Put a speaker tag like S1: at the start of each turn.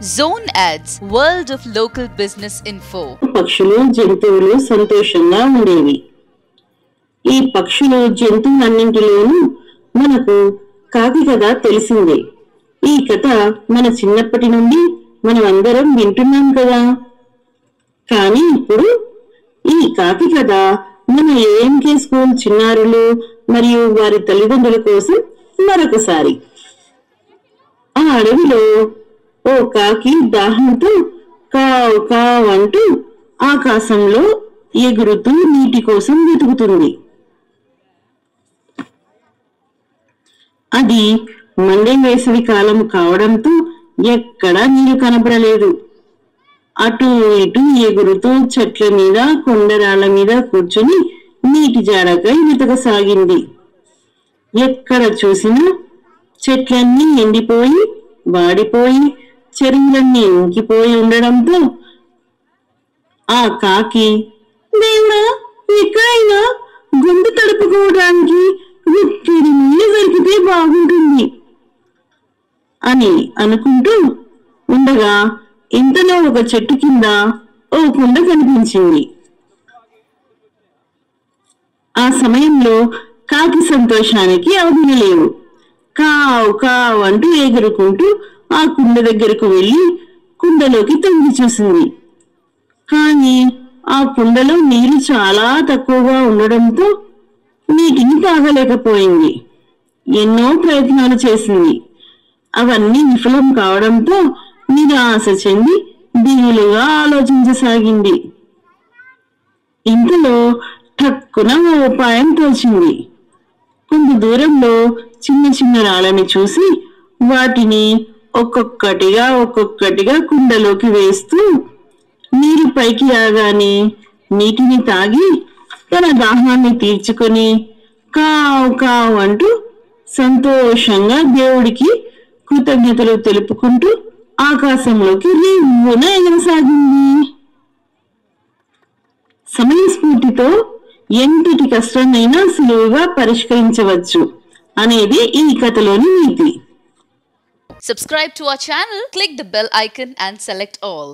S1: Zone Ads, World of Local Business Info.
S2: పక్షులు జంతువులు సంతోషంగా ఉండేవి. ఈ పక్షులు జంతువులన్నింటిలోనూ మనకు కాకి కథ తెలిసిందే. ఈ కథ మన చిన్నప్పటి నుండి మనం అందరం వింటున్నాం కదా. కానీ ఇప్పుడు ఈ కాకి కథ మన ఏఎంకే స్కూల్ చిన్నారులు మరియు వారి తల్లిదండ్రుల కోసం మరొకసారి. ఆ అడవిలో ఓ కాకి దాహంతో కావ్ కావ్ అంటూ ఆకాశంలో ఎగురుతూ నీటి కోసం వెతుకుతుంది. అది మండే వేసవి కాలం కావడంతో ఎక్కడా నీరు కనపడలేదు. అటు ఇటు ఎగురుతూ చెట్ల మీద కొండరాళ్ల మీద కూర్చుని నీటి జాడకై వెతకసాగింది. ఎక్కడ చూసినా చెట్లన్నీ ఎండిపోయి వాడిపోయి చెరువులన్నీ ఇంకిపోయి ఉండడంతో ఆ కాకి, దేవుడా, ఎక్కడైనా గొంతు తడుపుకోవడానికి గుక్కిడి నీళ్ళు దొరికితే బాగుంటుంది అని అనుకుంటూ ఉండగా ఇంతలో ఒక చెట్టు కింద ఓ కుండ కనిపించింది. ఆ సమయంలో కాకి సంతోషానికి అవధులు లేవు. కావ్ కావ్ అంటూ ఎగురుకుంటూ ఆ కుండ దగ్గరకు వెళ్లి కుండలోకి తొంగి చూసింది. కానీ ఆ కుండలో నీరు చాలా తక్కువగా ఉండడంతో నీటిని తాగలేకపోయింది. ఎన్నో ప్రయత్నాలు చేసింది. అవన్నీ విఫలం కావడంతో నిరాశ చెంది దిగులుగా ఆలోచించసాగింది. ఇంతలో ఠక్కున ఓ ఉపాయం తోచింది. కొంత దూరంలో చిన్న చిన్న రాళ్ళని చూసి వాటిని ఒక్కొక్కటిగా కుండలోకి వేస్తూ నీరు పైకి రాగానే నీటిని తాగి తన దాహాన్ని తీర్చుకొని కావ్ కావ్ అంటూ సంతోషంగా దేవుడికి కృతజ్ఞతలు తెలుపుకుంటూ ఆకాశంలోకి రివ్వున ఎగరసాగింది. సమయస్ఫూర్తితో ఎంతటి కష్టాన్నైనా సులువుగా పరిష్కరించవచ్చు అనేది ఈ కథలోని నీతి.
S1: Subscribe to our channel, click the bell icon and select all.